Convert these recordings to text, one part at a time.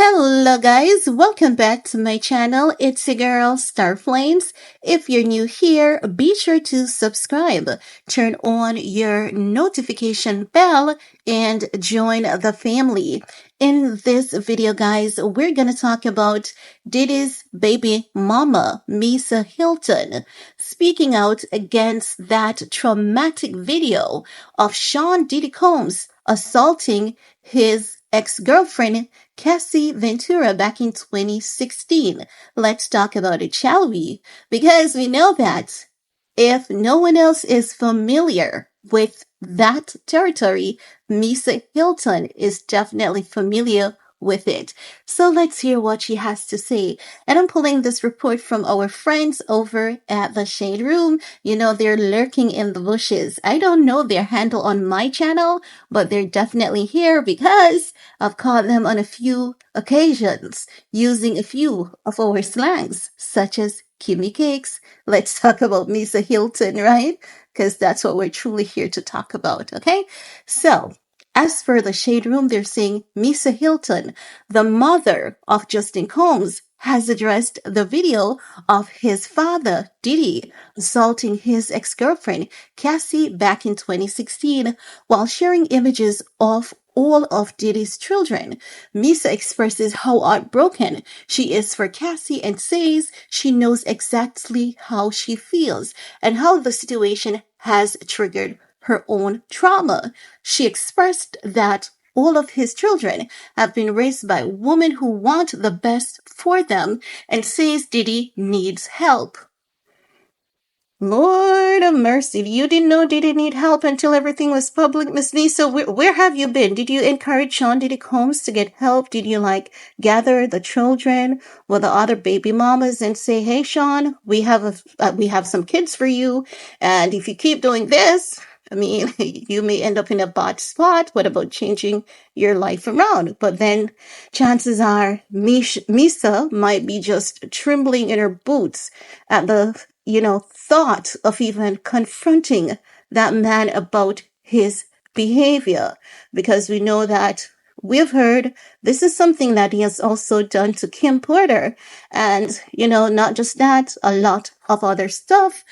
Hello guys, welcome back to my channel. It's your girl Starflames. If you're new here, be sure to subscribe, turn on your notification bell, and join the family. In this video guys, we're gonna talk about Diddy's baby mama, Misa Hilton, speaking out against that traumatic video of Sean Diddy Combs assaulting his ex-girlfriend Cassie Ventura back in 2016. Let's talk about it, shall we? Because we know that if no one else is familiar with that territory, Misa Hilton is definitely familiar with it. So let's hear what she has to say. And I'm pulling this report from our friends over at the Shade Room. You know, they're lurking in the bushes. I don't know their handle on my channel, but they're definitely here because I've caught them on a few occasions using a few of our slangs, such as Kimmy Cakes. Let's talk about Misa Hilton, right? Because that's what we're truly here to talk about, okay? So, as for the Shade Room, they're saying Misa Hilton, the mother of Justin Combs, has addressed the video of his father, Diddy, assaulting his ex-girlfriend, Cassie, back in 2016, while sharing images of all of Diddy's children. Misa expresses how heartbroken she is for Cassie and says she knows exactly how she feels and how the situation has triggered her own trauma. She expressed that all of his children have been raised by women who want the best for them and says Diddy needs help. Lord of mercy, you didn't know Diddy need help until everything was public, Miss Lisa. Where have you been? Did you encourage Sean Diddy Combs to get help? Did you gather the children with the other baby mamas and say, "Hey, Sean, we have some kids for you, and if you keep doing this, I mean, you may end up in a bad spot. What about changing your life around?" But then chances are Misa might be just trembling in her boots at the thought of even confronting that man about his behavior, because we know that we've heard this is something that he has also done to Kim Porter. And, not just that, a lot of other stuff,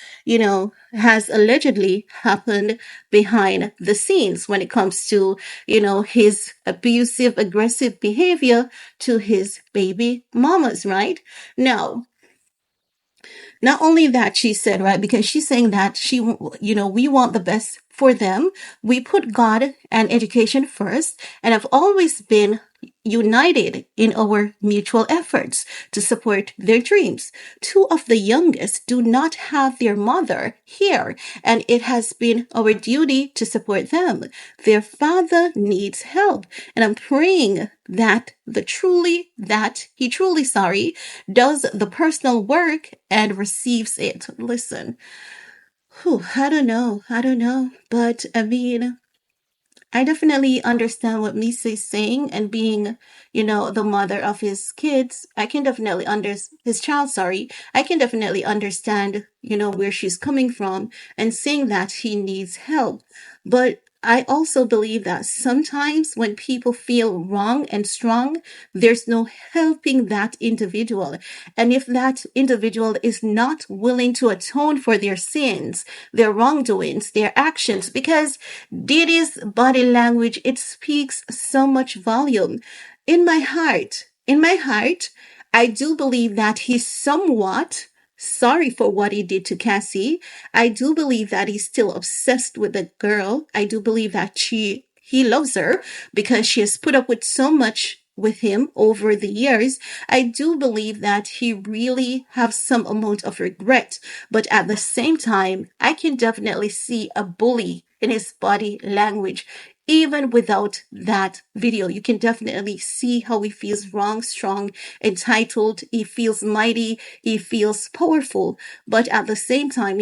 has allegedly happened behind the scenes when it comes to, his abusive, aggressive behavior to his baby mamas, right? Now, not only that, she said, right, because she's saying that we want the best for them. We put God and education first, and have always been united in our mutual efforts to support their dreams. Two of the youngest do not have their mother here, and it has been our duty to support them. Their father needs help, and I'm praying that he truly does the personal work and receives it. Listen, I don't know, but I mean, I definitely understand what Misa is saying, and being, the mother of his kids, I can definitely his child, sorry. I can definitely understand, where she's coming from and saying that he needs help. But I also believe that sometimes when people feel wrong and strong, there's no helping that individual. And if that individual is not willing to atone for their sins, their wrongdoings, their actions, because Diddy's body language, it speaks so much volume. In my heart, I do believe that he's somewhat sorry for what he did to Cassie. I do believe that he's still obsessed with the girl. I do believe that he loves her because she has put up with so much with him over the years. I do believe that he really has some amount of regret, but at the same time, I can definitely see a bully in his body language. Even without that video, you can definitely see how he feels wrong, strong, entitled. He feels mighty. He feels powerful. But at the same time,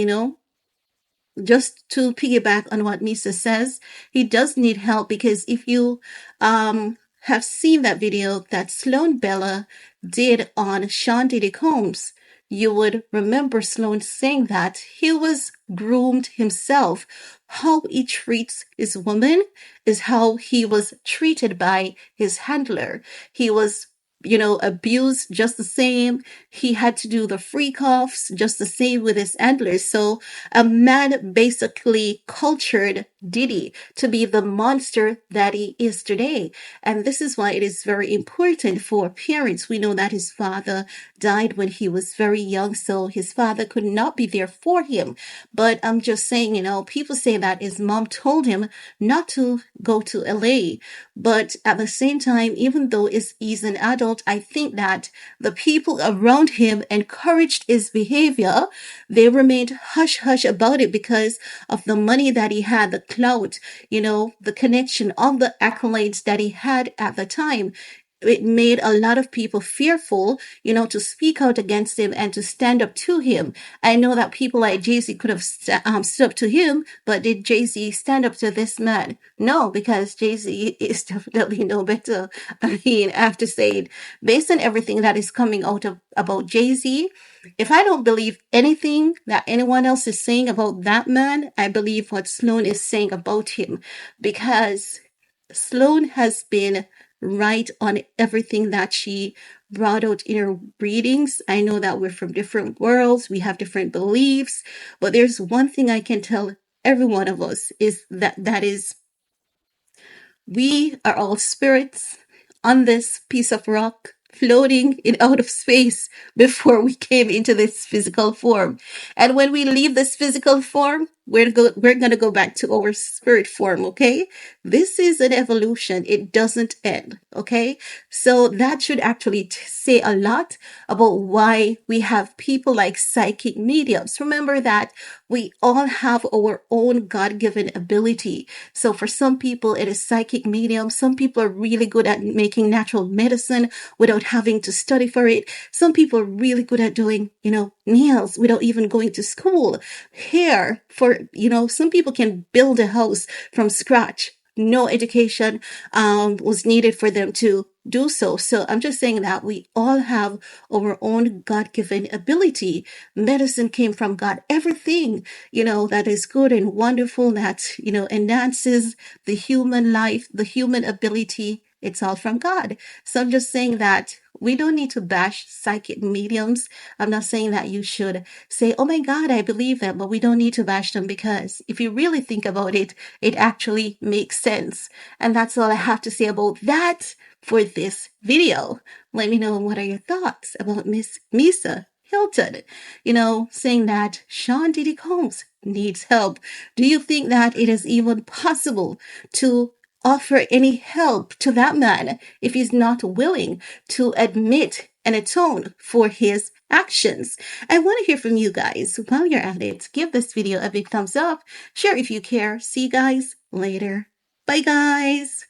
just to piggyback on what Misa says, he does need help, because if you have seen that video that Sloan Bella did on Sean Diddy Combs, you would remember Sloan saying that he was groomed himself. How he treats his woman is how he was treated by his handler. He was abused just the same. He had to do the freak offs just the same with his antlers. So a man basically cultured Diddy to be the monster that he is today. And this is why it is very important for parents. We know that his father died when he was very young, so his father could not be there for him. But I'm just saying, people say that his mom told him not to go to LA. But at the same time, even though he's an adult, I think that the people around him encouraged his behavior. They remained hush hush about it because of the money that he had, the clout, the connection, all the accolades that he had at the time. It made a lot of people fearful, to speak out against him and to stand up to him. I know that people like Jay-Z could have stood up to him, but did Jay-Z stand up to this man? No, because Jay-Z is definitely no better. I mean, I have to say it, based on everything that is coming out about Jay-Z, if I don't believe anything that anyone else is saying about that man, I believe what Sloan is saying about him, because Sloan has been right on everything that she brought out in her readings. I know that we're from different worlds, we have different beliefs, but there's one thing I can tell every one of us is that is we are all spirits on this piece of rock floating in out of space before we came into this physical form. And when we leave this physical form, we're going to go back to our spirit form, okay? This is an evolution. It doesn't end, okay? So that should actually say a lot about why we have people like psychic mediums. Remember that we all have our own God-given ability. So for some people, it is psychic medium. Some people are really good at making natural medicine without having to study for it. Some people are really good at doing, nails without even going to school. Hair for, some people can build a house from scratch. No education was needed for them to do so. So I'm just saying that we all have our own God-given ability. Medicine came from God. Everything, that is good and wonderful, that, enhances the human life, the human ability, it's all from God. So I'm just saying that we don't need to bash psychic mediums. I'm not saying that you should say, oh my God, I believe them, but we don't need to bash them, because if you really think about it, it actually makes sense. And that's all I have to say about that for this video. Let me know, what are your thoughts about Miss Misa Hilton, saying that Sean Diddy Combs needs help. Do you think that it is even possible to offer any help to that man if he's not willing to admit and atone for his actions? I want to hear from you guys. While you're at it, give this video a big thumbs up, share if you care. See you guys later. Bye guys.